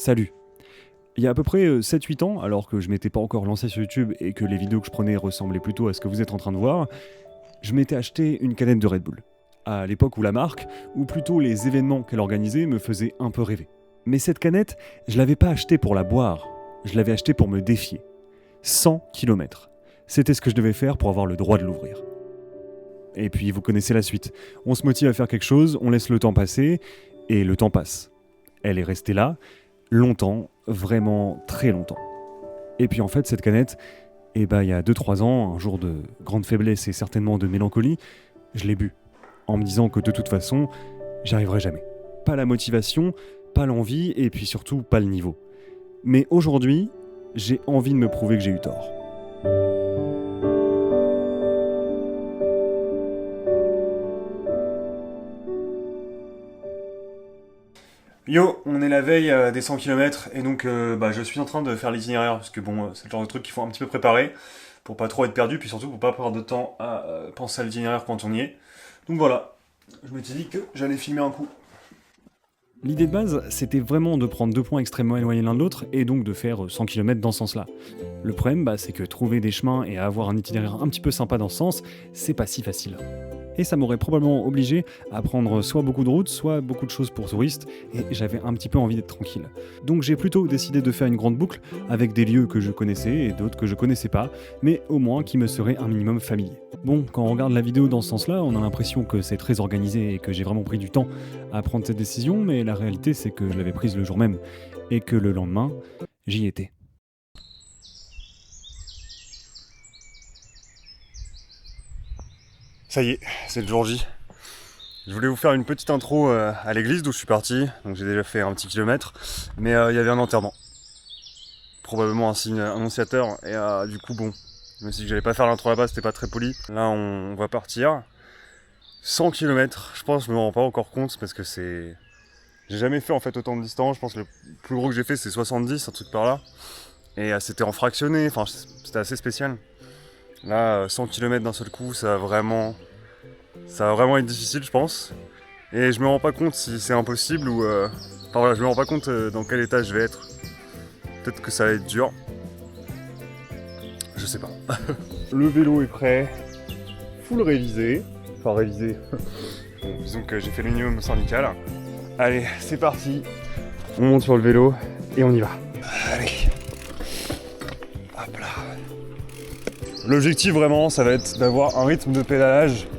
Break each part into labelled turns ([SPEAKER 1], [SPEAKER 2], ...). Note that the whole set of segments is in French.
[SPEAKER 1] Salut. Il y a à peu près 7-8 ans, alors que je m'étais pas encore lancé sur YouTube et que les vidéos que je prenais ressemblaient plutôt à ce que vous êtes en train de voir, je m'étais acheté une canette de Red Bull. À l'époque où la marque, ou plutôt les événements qu'elle organisait, me faisaient un peu rêver. Mais cette canette, je l'avais pas achetée pour la boire, je l'avais achetée pour me défier. 100 km. C'était ce que je devais faire pour avoir le droit de l'ouvrir. Et puis vous connaissez la suite. On se motive à faire quelque chose, on laisse le temps passer, et le temps passe. Elle est restée là, longtemps, vraiment très longtemps. Et puis en fait, cette canette, il y a 2-3 ans, un jour de grande faiblesse et certainement de mélancolie, je l'ai bu, en me disant que de toute façon, j'y arriverai jamais. Pas la motivation, pas l'envie, et puis surtout pas le niveau. Mais aujourd'hui, j'ai envie de me prouver que j'ai eu tort. Yo, on est la veille des 100 km et donc je suis en train de faire l'itinéraire parce que c'est le genre de truc qu'il faut un petit peu préparer pour pas trop être perdu puis surtout pour pas perdre de temps à penser à l'itinéraire quand on y est. Donc voilà, je m'étais dit que j'allais filmer un coup. L'idée de base, c'était vraiment de prendre 2 points extrêmement éloignés l'un de l'autre et donc de faire 100 km dans ce sens-là. Le problème, c'est que trouver des chemins et avoir un itinéraire un petit peu sympa dans ce sens, c'est pas si facile. Et ça m'aurait probablement obligé à prendre soit beaucoup de routes, soit beaucoup de choses pour touristes, et j'avais un petit peu envie d'être tranquille. Donc j'ai plutôt décidé de faire une grande boucle avec des lieux que je connaissais et d'autres que je connaissais pas, mais au moins qui me seraient un minimum familiers. Bon, quand on regarde la vidéo dans ce sens-là, on a l'impression que c'est très organisé et que j'ai vraiment pris du temps à prendre cette décision, mais la réalité c'est que je l'avais prise le jour même, et que le lendemain, j'y étais. Ça y est, c'est le jour J. Je voulais vous faire une petite intro à l'église d'où je suis parti, donc j'ai déjà fait un petit kilomètre, mais il y avait un enterrement. Probablement un signe annonciateur, et du coup je me suis dit que j'allais pas faire l'intro là-bas, c'était pas très poli. Là on va partir. 100 km, je pense que je me rends pas encore compte parce que c'est... J'ai jamais fait en fait autant de distance, je pense que le plus gros que j'ai fait c'est 70, un truc par là. Et c'était en fractionné, enfin c'était assez spécial. Là, 100 km d'un seul coup, ça va vraiment être difficile, je pense. Et je me rends pas compte si c'est impossible ou... je me rends pas compte dans quel état je vais être. Peut-être que ça va être dur. Je sais pas. Le vélo est prêt. Full révisé. Enfin, révisé. Bon, disons que j'ai fait le minimum syndical. Allez, c'est parti. On monte sur le vélo et on y va. Allez. Hop là. L'objectif vraiment, ça va être d'avoir un rythme de pédalage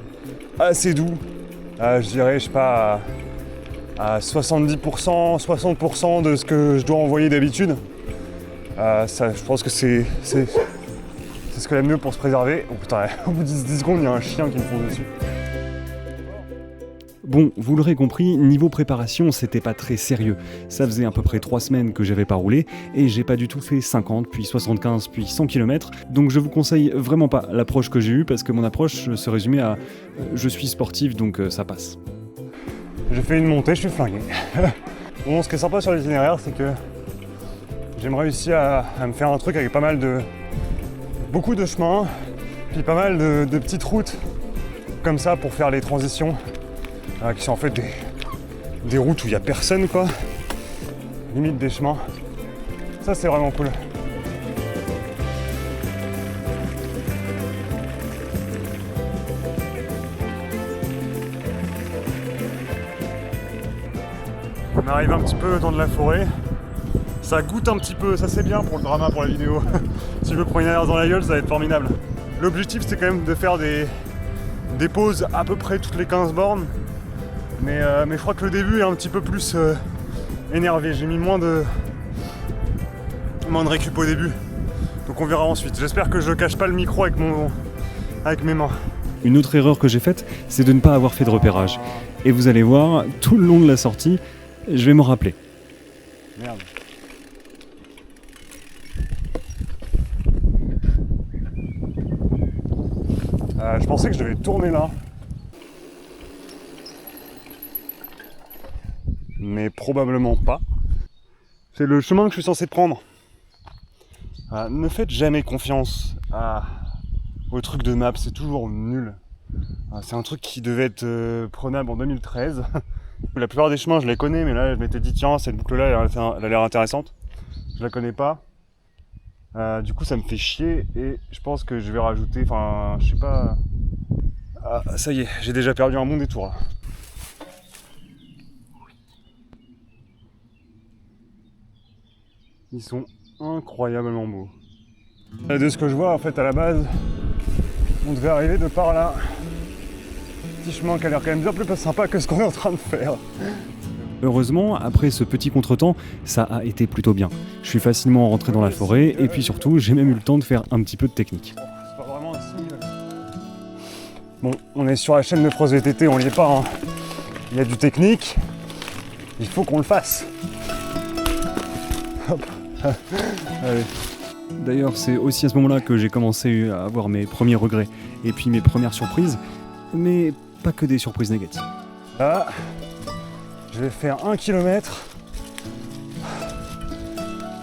[SPEAKER 1] assez doux. Je dirais, je sais pas, à 70%, 60% de ce que je dois envoyer d'habitude. Je pense que c'est ce qu'il y a de mieux pour se préserver. Oh putain, au bout de 10 secondes, il y a un chien qui me fonce dessus. Bon, vous l'aurez compris, niveau préparation, c'était pas très sérieux. Ça faisait à peu près 3 semaines que j'avais pas roulé, et j'ai pas du tout fait 50, puis 75, puis 100 km, donc je vous conseille vraiment pas l'approche que j'ai eue, parce que mon approche se résumait à je suis sportif, donc ça passe. J'ai fait une montée, je suis flingué. Bon, ce qui est sympa sur l'itinéraire, c'est que j'ai réussi à me faire un truc avec beaucoup de chemins, puis pas mal de petites routes, comme ça, pour faire les transitions. Qui sont en fait des routes où il n'y a personne quoi, limite des chemins. Ça c'est vraiment cool. On arrive un petit peu dans de la forêt. Ça goûte un petit peu, ça c'est bien pour le drama, pour la vidéo. Si je me prends une alerte dans la gueule, ça va être formidable. L'objectif c'est quand même de faire des pauses à peu près toutes les 15 bornes. Mais je crois que le début est un petit peu plus énervé. J'ai mis moins de récup au début. Donc on verra ensuite. J'espère que je ne cache pas le micro avec mes mains. Une autre erreur que j'ai faite, c'est de ne pas avoir fait de repérage. Et vous allez voir, tout le long de la sortie, je vais m'en rappeler. Merde. Je pensais que je devais tourner là. Mais probablement pas. C'est le chemin que je suis censé prendre. Ne faites jamais confiance au truc de map, c'est toujours nul. C'est un truc qui devait être prenable en 2013 La plupart des chemins, je les connais, mais là, je m'étais dit, tiens, cette boucle-là, elle a l'air intéressante. Je la connais pas. Du coup, ça me fait chier et je pense que je vais rajouter, enfin, je sais pas... Ah, ça y est, j'ai déjà perdu un bon détour, là. Ils sont incroyablement beaux. De ce que je vois, en fait, à la base, on devait arriver de par là. Petit chemin qui a l'air quand même bien plus sympa que ce qu'on est en train de faire. Heureusement, après ce petit contretemps, ça a été plutôt bien. Je suis facilement rentré dans la forêt et puis surtout, j'ai même eu le temps de faire un petit peu de technique. C'est pas vraiment un signe. Bon, on est sur la chaîne de Frost VTT, on n'y est pas. Hein. Il y a du technique, il faut qu'on le fasse. Hop. Allez. D'ailleurs, c'est aussi à ce moment-là que j'ai commencé à avoir mes premiers regrets et puis mes premières surprises, mais pas que des surprises négatives. Là, je vais faire 1 km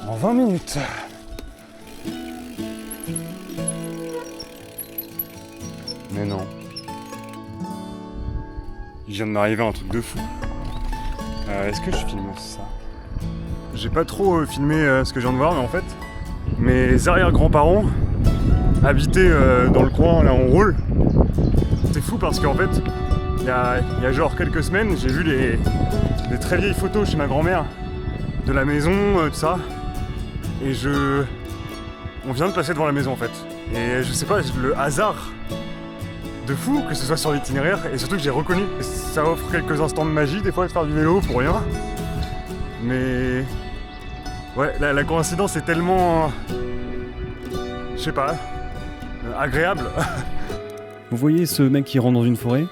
[SPEAKER 1] en 20 minutes. Mais non. Il vient de m'arriver un truc de fou. Est-ce que je filme ça ? J'ai pas trop filmé ce que je viens de voir, mais en fait, mes arrière-grands-parents habitaient dans le coin, là on roule. C'est fou parce qu'en fait, il y a genre quelques semaines, j'ai vu des très vieilles photos chez ma grand-mère de la maison, tout ça. Et on vient de passer devant la maison en fait. Et je sais pas, le hasard de fou que ce soit sur l'itinéraire, et surtout que j'ai reconnu. Ça offre quelques instants de magie, des fois de faire du vélo pour rien. Mais ouais, la coïncidence est tellement, je sais pas, agréable. Vous voyez ce mec qui rentre dans une forêt ?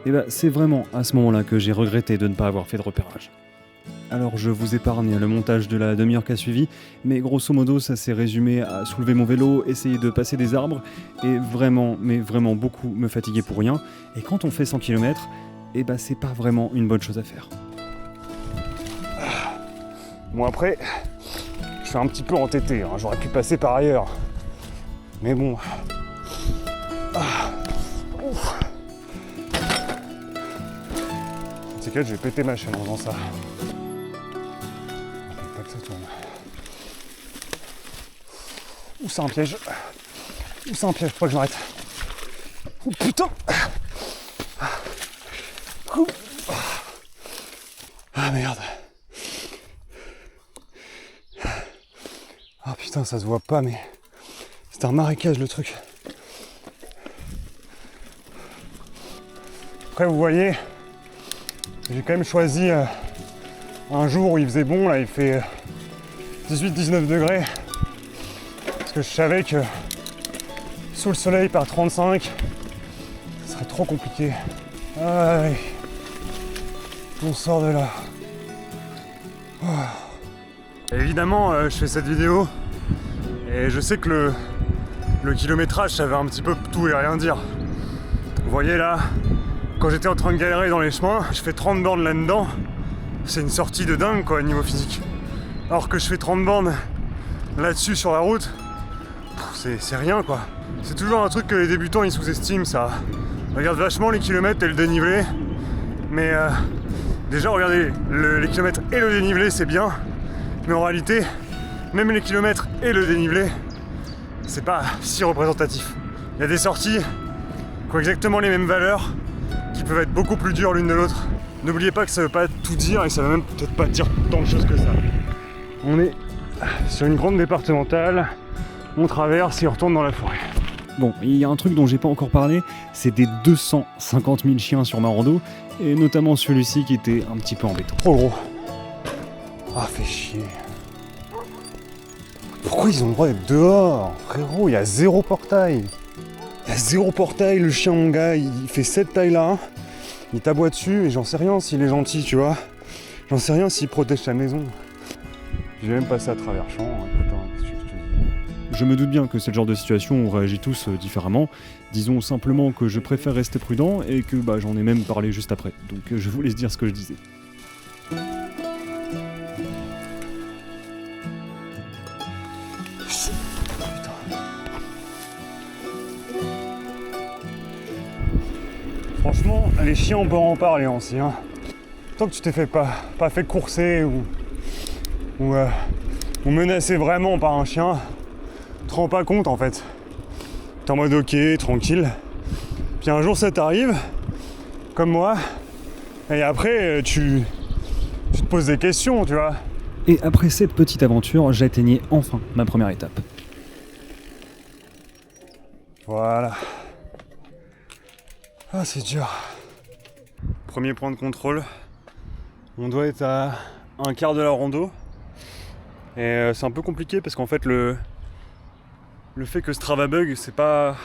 [SPEAKER 1] Et bah c'est vraiment à ce moment-là que j'ai regretté de ne pas avoir fait de repérage. Alors je vous épargne le montage de la demi-heure qui a suivi, mais grosso modo ça s'est résumé à soulever mon vélo, essayer de passer des arbres, et vraiment, mais vraiment beaucoup me fatiguer pour rien. Et quand on fait 100 km, et bah c'est pas vraiment une bonne chose à faire. Bon après, je suis un petit peu entêté, hein. J'aurais pu passer par ailleurs. Mais bon... C'est que je vais péter ma chaîne en faisant ça. Pas que ça tourne. Ou c'est un piège. Ou c'est un piège, faut pas que je m'arrête. Oh putain. Ah merde. Ah putain, ça se voit pas, mais c'est un marécage le truc. Après vous voyez, j'ai quand même choisi un jour où il faisait bon, là il fait 18-19 degrés. Parce que je savais que sous le soleil par 35, ce serait trop compliqué. Allez, on sort de là. Oh. Évidemment, je fais cette vidéo et je sais que le kilométrage, ça veut un petit peu tout et rien dire. Vous voyez là, quand j'étais en train de galérer dans les chemins, je fais 30 bornes là-dedans. C'est une sortie de dingue quoi, niveau physique. Alors que je fais 30 bornes là-dessus sur la route, c'est rien quoi. C'est toujours un truc que les débutants ils sous-estiment ça. Ils regardent vachement les kilomètres et le dénivelé. Mais déjà regardez, les kilomètres et le dénivelé c'est bien. Mais en réalité, même les kilomètres et le dénivelé, c'est pas si représentatif. Il y a des sorties qui ont exactement les mêmes valeurs, qui peuvent être beaucoup plus dures l'une de l'autre. N'oubliez pas que ça veut pas tout dire et ça va même peut-être pas dire tant de choses que ça. On est sur une grande départementale, on traverse et on retourne dans la forêt. Bon, il y a un truc dont j'ai pas encore parlé, c'est des 250 000 chiens sur ma rando, et notamment celui-ci qui était un petit peu embêtant. Trop gros. Ah, fait chier. Pourquoi ils ont le droit d'être dehors ? Frérot, il y a zéro portail. Il y a zéro portail, le chien, mon gars, il fait cette taille-là. Il t'aboie dessus et j'en sais rien s'il est gentil, tu vois. J'en sais rien s'il protège sa maison. J'ai même passé à travers champ. Putain, qu'est-ce que je te dis ? Je me doute bien que c'est le genre de situation où on réagit tous différemment. Disons simplement que je préfère rester prudent et que j'en ai même parlé juste après. Donc je vous laisse dire ce que je disais. Franchement, les chiens on peut en parler aussi. Hein. tant que tu t'es pas fait courser ou menacé vraiment par un chien, tu te rends pas compte en fait. T'es en mode ok, tranquille. Puis un jour ça t'arrive, comme moi, et après tu te poses des questions, tu vois.
[SPEAKER 2] Et après cette petite aventure, j'atteignais enfin ma première étape.
[SPEAKER 1] Voilà. Ah, c'est dur. Premier point de contrôle. On doit être à un quart de la rando. Et c'est un peu compliqué parce qu'en fait le fait que Strava bug, c'est pas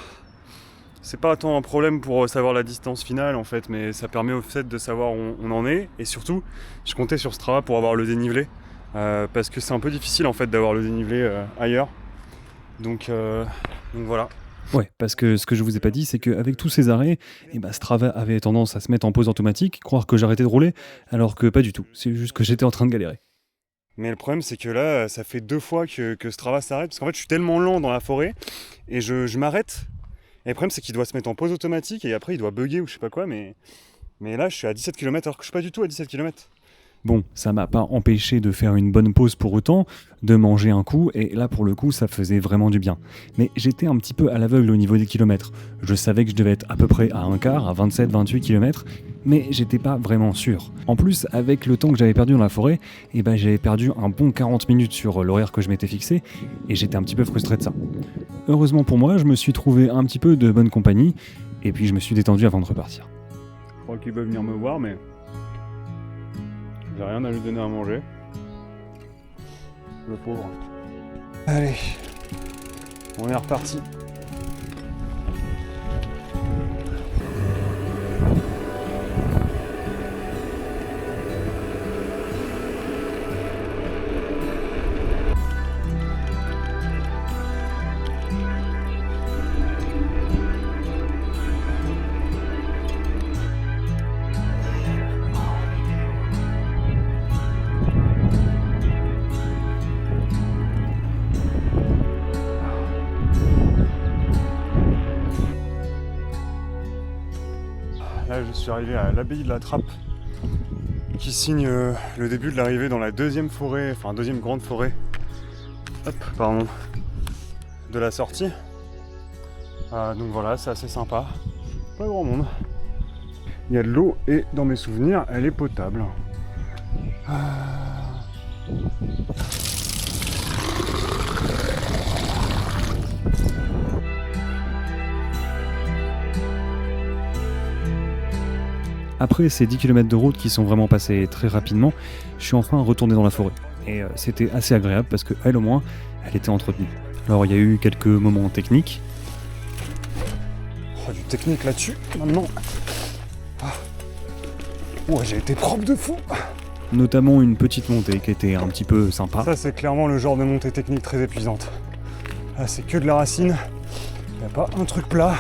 [SPEAKER 1] tant un problème pour savoir la distance finale en fait, mais ça permet au fait de savoir où on en est. Et surtout, je comptais sur Strava pour avoir le dénivelé. Parce que c'est un peu difficile en fait d'avoir le dénivelé ailleurs. Donc voilà.
[SPEAKER 2] Ouais, parce que ce que je vous ai pas dit, c'est qu'avec tous ces arrêts, Strava avait tendance à se mettre en pause automatique, croire que j'arrêtais de rouler, alors que pas du tout. C'est juste que j'étais en train de galérer.
[SPEAKER 1] Mais le problème, c'est que là, ça fait 2 fois que Strava s'arrête, parce qu'en fait, je suis tellement lent dans la forêt, et je m'arrête. Et le problème, c'est qu'il doit se mettre en pause automatique, et après, il doit bugger ou je sais pas quoi, mais là, je suis à 17 km, alors que je suis pas du tout à 17 km.
[SPEAKER 2] Bon, ça m'a pas empêché de faire une bonne pause pour autant, de manger un coup, et là pour le coup ça faisait vraiment du bien. Mais j'étais un petit peu à l'aveugle au niveau des kilomètres. Je savais que je devais être à peu près à un quart, à 27-28 km, mais j'étais pas vraiment sûr. En plus, avec le temps que j'avais perdu dans la forêt, j'avais perdu un bon 40 minutes sur l'horaire que je m'étais fixé, et j'étais un petit peu frustré de ça. Heureusement pour moi, je me suis trouvé un petit peu de bonne compagnie, et puis je me suis détendu avant de repartir.
[SPEAKER 1] Je crois qu'il va venir me voir, mais j'ai rien à lui donner à manger. Le pauvre. Allez, on est reparti. Là, je suis arrivé à l'abbaye de la Trappe, qui signe le début de l'arrivée dans la deuxième grande forêt, de la sortie. Donc voilà, c'est assez sympa. Pas grand monde. Il y a de l'eau et dans mes souvenirs, elle est potable.
[SPEAKER 2] Après ces 10 km de route qui sont vraiment passés très rapidement, je suis enfin retourné dans la forêt. Et c'était assez agréable parce qu'elle au moins, elle était entretenue. Alors il y a eu quelques moments techniques.
[SPEAKER 1] Oh, du technique là-dessus, maintenant. Ouais, j'ai été propre de fou.
[SPEAKER 2] Notamment une petite montée qui était un petit peu sympa.
[SPEAKER 1] Ça, c'est clairement le genre de montée technique très épuisante. Là, c'est que de la racine. Il n'y a pas un truc plat.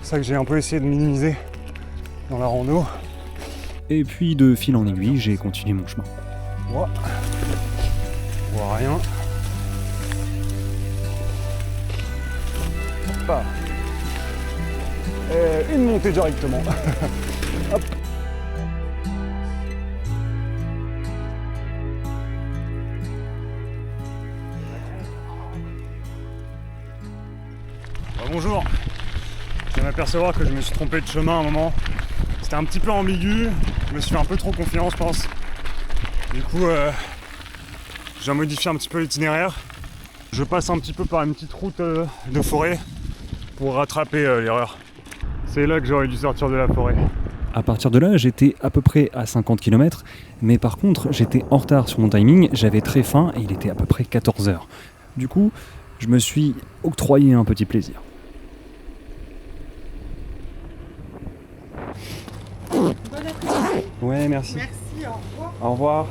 [SPEAKER 1] C'est ça que j'ai un peu essayé de minimiser dans la rando.
[SPEAKER 2] Et puis de fil en aiguille, j'ai continué mon chemin.
[SPEAKER 1] Ouais. On voit rien. Hop. Et une montée directement. Hop. Bonjour. Je viens m'apercevoir que je me suis trompé de chemin à un moment. C'était un petit peu ambigu. Je me suis fait un peu trop confiance, je pense. Du coup, j'ai modifié un petit peu l'itinéraire. Je passe un petit peu par une petite route de forêt pour rattraper l'erreur. C'est là que j'aurais dû sortir de la forêt.
[SPEAKER 2] À partir de là, j'étais à peu près à 50 km, mais par contre, j'étais en retard sur mon timing, j'avais très faim et il était à peu près 14h. Du coup, je me suis octroyé un petit plaisir.
[SPEAKER 3] Bon appétit.
[SPEAKER 1] Ouais, merci.
[SPEAKER 3] Merci, au revoir.
[SPEAKER 1] Au revoir.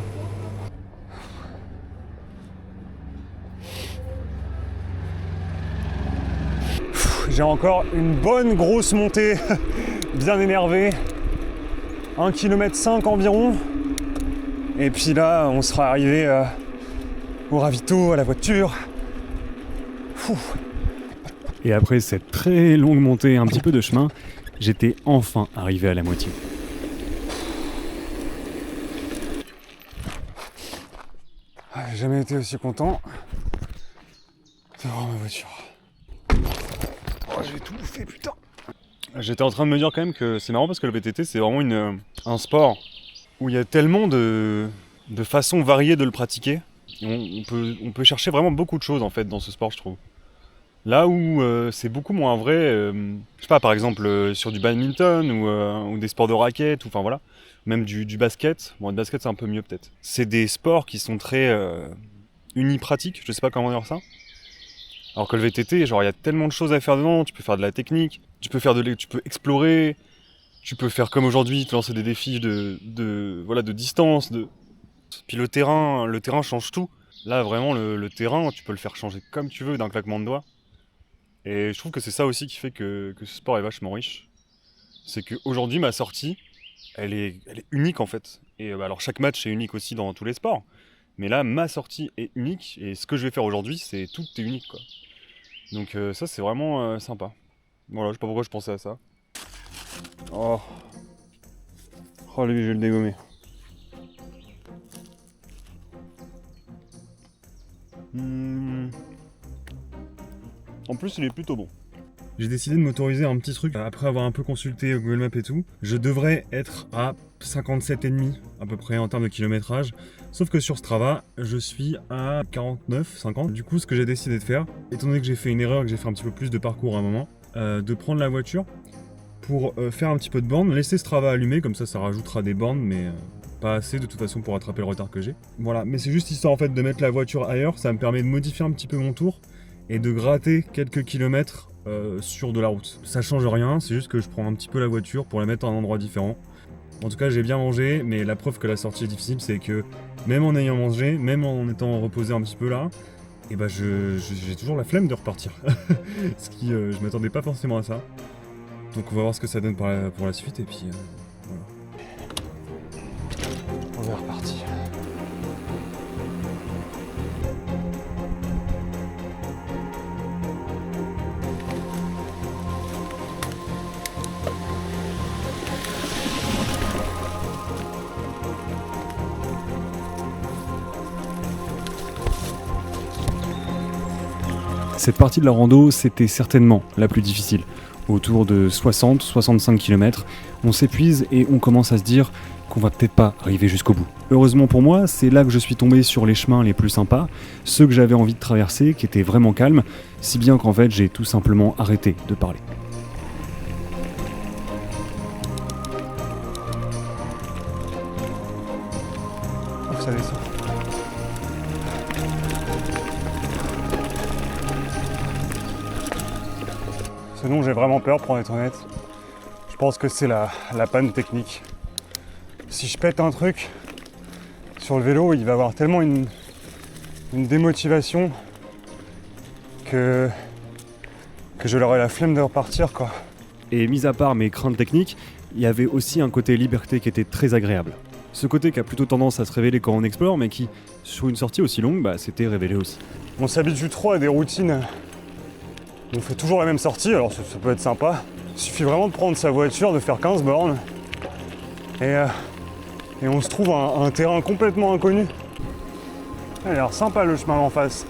[SPEAKER 1] J'ai encore une bonne grosse montée, bien énervé. 1,5 km environ. Et puis là, on sera arrivé au ravito, à la voiture.
[SPEAKER 2] Et après cette très longue montée et un petit peu de chemin, j'étais enfin arrivé à la moitié.
[SPEAKER 1] J'ai jamais été aussi content de voir ma voiture. Oh, j'ai tout bouffé, putain. J'étais en train de me dire quand même que c'est marrant parce que le VTT c'est vraiment un sport où il y a tellement de façons variées de le pratiquer. On peut chercher vraiment beaucoup de choses en fait dans ce sport, je trouve. Là où c'est beaucoup moins vrai, je sais pas, par exemple sur du badminton ou des sports de raquette, ou enfin voilà, même du basket. Bon, le basket c'est un peu mieux peut-être. C'est des sports qui sont très unipratiques, je sais pas comment dire ça. Alors que le VTT, genre il y a tellement de choses à faire dedans, tu peux faire de la technique, tu peux explorer, tu peux faire comme aujourd'hui, te lancer des défis de distance, Puis le terrain change tout. Là vraiment le terrain, tu peux le faire changer comme tu veux d'un claquement de doigts. Et je trouve que c'est ça aussi qui fait que ce sport est vachement riche. C'est qu'aujourd'hui, ma sortie, elle est unique en fait. Et alors chaque match est unique aussi dans tous les sports. Mais là, ma sortie est unique. Et ce que je vais faire aujourd'hui, tout est unique, quoi. Donc ça, c'est vraiment sympa. Voilà, je sais pas pourquoi je pensais à ça. Oh lui, je vais le dégommer. En plus, il est plutôt bon. J'ai décidé de m'autoriser un petit truc. Après avoir un peu consulté Google Maps et tout, je devrais être à 57,5 à peu près en termes de kilométrage. Sauf que sur Strava, je suis à 49, 50. Du coup, ce que j'ai décidé de faire, étant donné que j'ai fait une erreur, que j'ai fait un petit peu plus de parcours à un moment, de prendre la voiture pour faire un petit peu de bornes, laisser Strava allumé, comme ça rajoutera des bornes, mais pas assez de toute façon pour rattraper le retard que j'ai. Voilà, mais c'est juste histoire en fait de mettre la voiture ailleurs, ça me permet de modifier un petit peu mon tour et de gratter quelques kilomètres sur de la route. Ça change rien, c'est juste que je prends un petit peu la voiture pour la mettre à un endroit différent. En tout cas, j'ai bien mangé, mais la preuve que la sortie est difficile, c'est que même en ayant mangé, même en étant reposé un petit peu là, et bah j'ai toujours la flemme de repartir. Ce qui, je m'attendais pas forcément à ça. Donc on va voir ce que ça donne pour la suite, et puis voilà. On est reparti.
[SPEAKER 2] Cette partie de la rando, c'était certainement la plus difficile. Autour de 60-65 km, on s'épuise et on commence à se dire qu'on va peut-être pas arriver jusqu'au bout. Heureusement pour moi, c'est là que je suis tombé sur les chemins les plus sympas, ceux que j'avais envie de traverser, qui étaient vraiment calmes, si bien qu'en fait j'ai tout simplement arrêté de parler.
[SPEAKER 1] Oh, ça descend. Ce dont j'ai vraiment peur, pour être honnête, je pense que c'est la panne technique. Si je pète un truc sur le vélo, il va y avoir tellement une démotivation que je l'aurai la flemme de repartir, quoi.
[SPEAKER 2] Et mis à part mes craintes techniques, il y avait aussi un côté liberté qui était très agréable. Ce côté qui a plutôt tendance à se révéler quand on explore, mais qui, sur une sortie aussi longue, s'était révélé aussi.
[SPEAKER 1] On s'habitue trop à des routines. On fait toujours la même sortie, alors ça peut être sympa. Il suffit vraiment de prendre sa voiture, de faire 15 bornes. Et on se trouve un terrain complètement inconnu. Il a l'air sympa le chemin en face.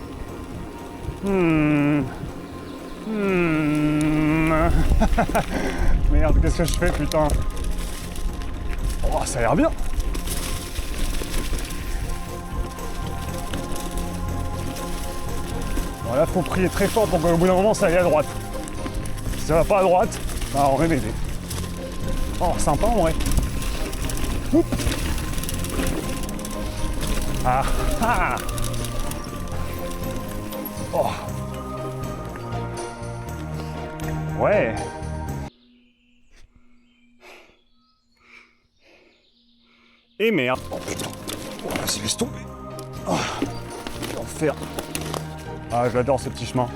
[SPEAKER 1] Merde, qu'est-ce que je fais, putain? Oh, ça a l'air bien. Bon, là, faut prier très fort pour qu'au bout d'un moment, ça aille à droite. Si ça va pas à droite, on va m'aider. Oh, sympa en vrai. Oups. Ah ah. Oh. Ouais. Et merde. Oh putain. Oh, vas-y, laisse tomber. Oh. L'enfer. Ah, je l'adore ce petit chemin.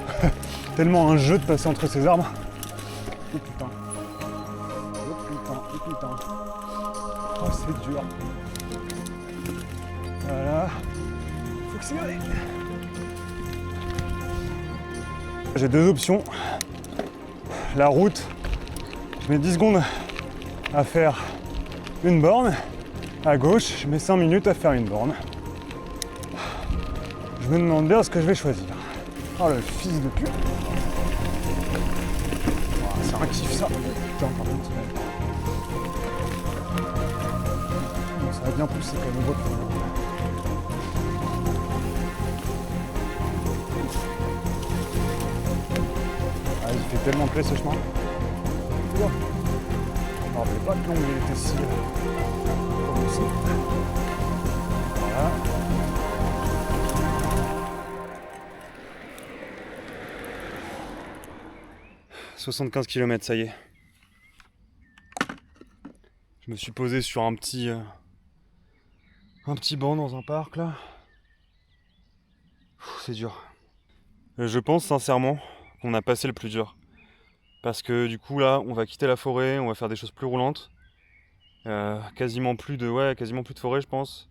[SPEAKER 1] Tellement un jeu de passer entre ces arbres. Oh putain. Oh putain, oh putain. Oh, c'est dur. Voilà. Faut accélérer. J'ai deux options. la route, je mets 10 secondes à faire une borne. À gauche, je mets 5 minutes à faire une borne. Je me demande bien ce que je vais choisir. Oh le fils de pute. Oh, c'est un kiff ça. Putain, par contre. Bon, ça va bien pousser quand même. Ah, il fait tellement plaisir ce chemin. Je me rappelais pas que l'ongle il était si prononcé. Voilà. « 75 km, ça y est. Je me suis posé sur un petit banc dans un parc là. C'est dur. Je pense sincèrement qu'on a passé le plus dur. Parce que du coup là, on va quitter la forêt, on va faire des choses plus roulantes. Quasiment plus de forêt, je pense.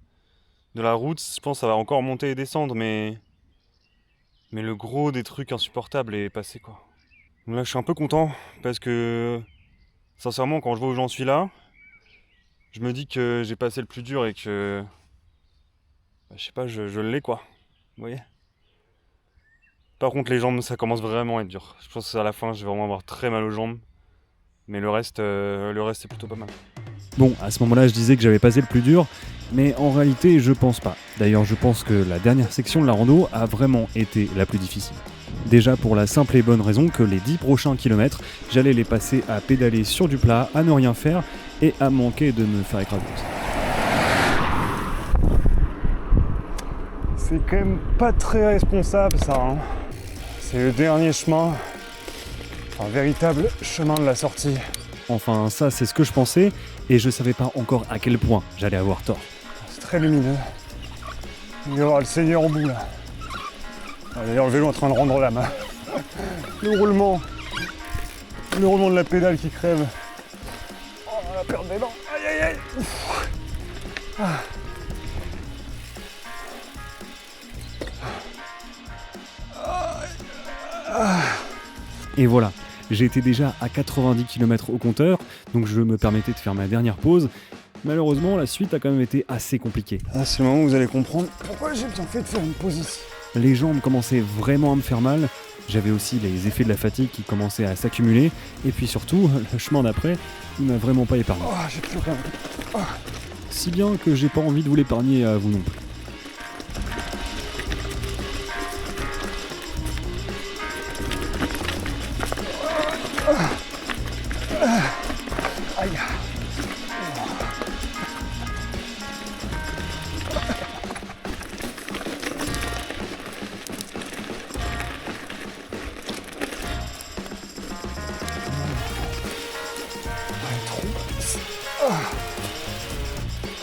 [SPEAKER 1] De la route, je pense que ça va encore monter et descendre, mais le gros des trucs insupportables est passé quoi. Donc là, je suis un peu content parce que sincèrement, quand je vois où j'en suis là, je me dis que j'ai passé le plus dur et que je sais pas, je l'ai quoi. Vous voyez ? Par contre, les jambes, ça commence vraiment à être dur. Je pense qu'à la fin, je vais vraiment avoir très mal aux jambes. Mais le reste c'est plutôt pas mal.
[SPEAKER 2] Bon, à ce moment-là, je disais que j'avais passé le plus dur, mais en réalité, je pense pas. D'ailleurs, je pense que la dernière section de la rando a vraiment été la plus difficile. Déjà pour la simple et bonne raison que les 10 prochains kilomètres, j'allais les passer à pédaler sur du plat, à ne rien faire et à manquer de me faire écraser.
[SPEAKER 1] C'est quand même pas très responsable ça, hein. C'est le dernier chemin, un véritable chemin de la sortie.
[SPEAKER 2] Enfin, ça c'est ce que je pensais, et je savais pas encore à quel point j'allais avoir tort.
[SPEAKER 1] C'est très lumineux. Il y aura le Seigneur au bout là. Ah, d'ailleurs le vélo est en train de rendre l'âme. Le roulement de la pédale qui crève. Oh la perte des dents. Aïe aïe aïe. Ah.
[SPEAKER 2] Et voilà, j'étais déjà à 90 km au compteur, donc je me permettais de faire ma dernière pause. Malheureusement, la suite a quand même été assez compliquée.
[SPEAKER 1] Ah, c'est le moment où vous allez comprendre pourquoi j'ai bien fait de faire une pause ici.
[SPEAKER 2] Les jambes commençaient vraiment à me faire mal, j'avais aussi les effets de la fatigue qui commençaient à s'accumuler, et puis surtout, le chemin d'après, il m'a vraiment pas épargné.
[SPEAKER 1] Oh, j'ai plus rien. Oh.
[SPEAKER 2] Si bien que j'ai pas envie de vous l'épargner à vous non plus.
[SPEAKER 1] Aïe.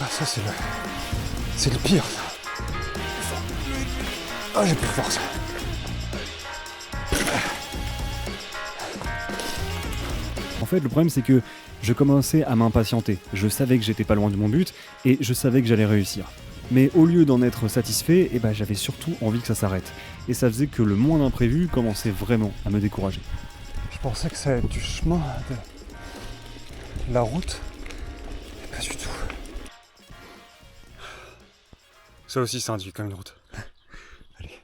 [SPEAKER 1] Ah, ça c'est le pire ça. Ah, j'ai plus de force.
[SPEAKER 2] En fait, le problème c'est que je commençais à m'impatienter. Je savais que j'étais pas loin de mon but et je savais que j'allais réussir. Mais au lieu d'en être satisfait, j'avais surtout envie que ça s'arrête. Et ça faisait que le moins imprévu commençait vraiment à me décourager.
[SPEAKER 1] Je pensais que ça allait être du chemin de la route, mais pas du tout. Ça aussi c'est induit comme une route. Allez.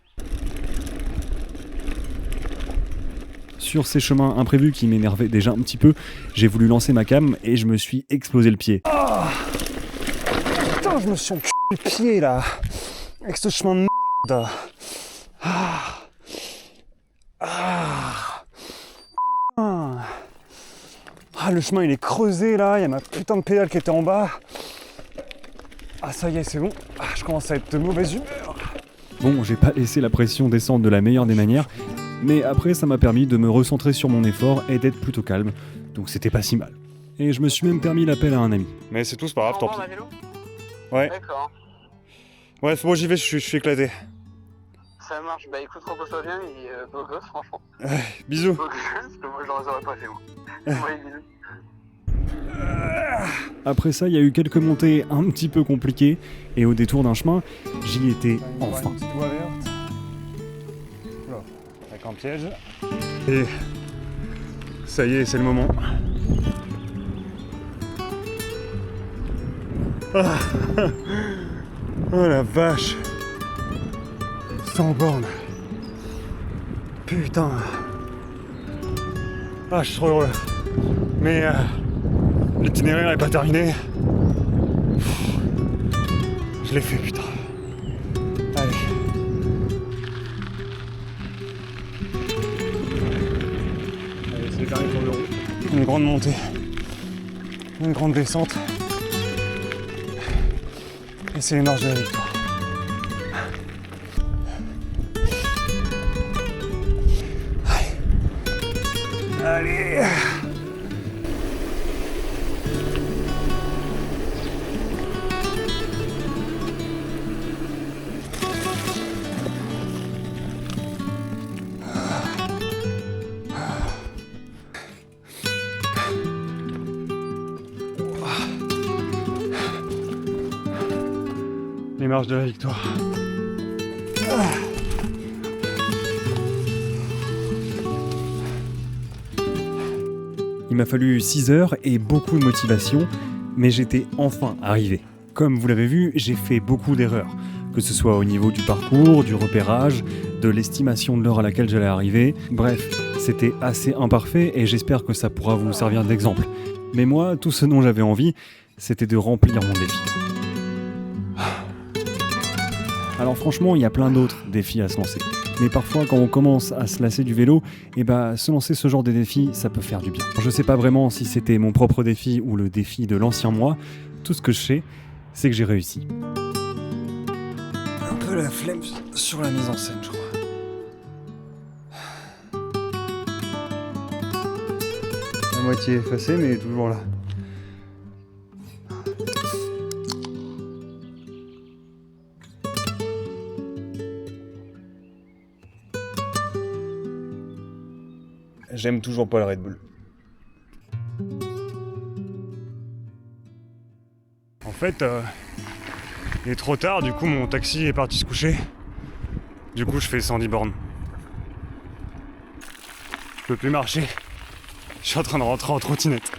[SPEAKER 2] Sur ces chemins imprévus qui m'énervaient déjà un petit peu, j'ai voulu lancer ma cam et je me suis explosé le pied.
[SPEAKER 1] Oh putain, je me suis enculé le pied là, avec ce chemin de merde. Ah. Ah. Ah, le chemin il est creusé là, il y a ma putain de pédale qui était en bas. Ah ça y est, c'est bon. Ah, je commence à être de mauvaise humeur.
[SPEAKER 2] Bon, j'ai pas laissé la pression descendre de la meilleure des manières, mais après ça m'a permis de me recentrer sur mon effort et d'être plutôt calme, donc c'était pas si mal. Et je me suis même permis l'appel à un ami.
[SPEAKER 1] Mais c'est tout, c'est pas grave, tant pis.
[SPEAKER 4] vélo ?
[SPEAKER 1] Ouais.
[SPEAKER 4] D'accord.
[SPEAKER 1] Ouais, c'est bon, j'y vais, je suis éclaté.
[SPEAKER 4] Ça marche. Bah écoute, repose-toi bien et beau gosse, franchement.
[SPEAKER 1] Bisous.
[SPEAKER 4] Beau gosse, parce que moi j'aurais pas fait moi. Ouais, bisous.
[SPEAKER 2] Après ça, il y a eu quelques montées un petit peu compliquées, et au détour d'un chemin, j'y étais enfin.
[SPEAKER 1] Une petite voie verte. Oula, avec un piège. Et Ça y est, c'est le moment. Ah. Oh la vache. 100 bornes. Putain. Ah, je suis trop heureux. Mais l'itinéraire n'est pas terminé. Je l'ai fait, putain. Allez. Allez, c'est le dernier tour de roue. Une grande montée. Une grande descente. Et c'est les marches de la victoire. Allez. Allez. Les marches de la victoire.
[SPEAKER 2] Il m'a fallu 6 heures et beaucoup de motivation, mais j'étais enfin arrivé. Comme vous l'avez vu, j'ai fait beaucoup d'erreurs, que ce soit au niveau du parcours, du repérage, de l'estimation de l'heure à laquelle j'allais arriver. Bref, c'était assez imparfait et j'espère que ça pourra vous servir d'exemple. Mais moi, tout ce dont j'avais envie, c'était de remplir mon défi. Alors franchement, il y a plein d'autres défis à se lancer. Mais parfois, quand on commence à se lasser du vélo, se lancer ce genre de défi, ça peut faire du bien. Je sais pas vraiment si c'était mon propre défi ou le défi de l'ancien moi. Tout ce que je sais, c'est que j'ai réussi.
[SPEAKER 1] Un peu la flemme sur la mise en scène, je crois. La moitié effacée, mais toujours là. J'aime toujours pas le Red Bull. En fait, il est trop tard, du coup mon taxi est parti se coucher. Du coup je fais 110 bornes. Je peux plus marcher. Je suis en train de rentrer en trottinette.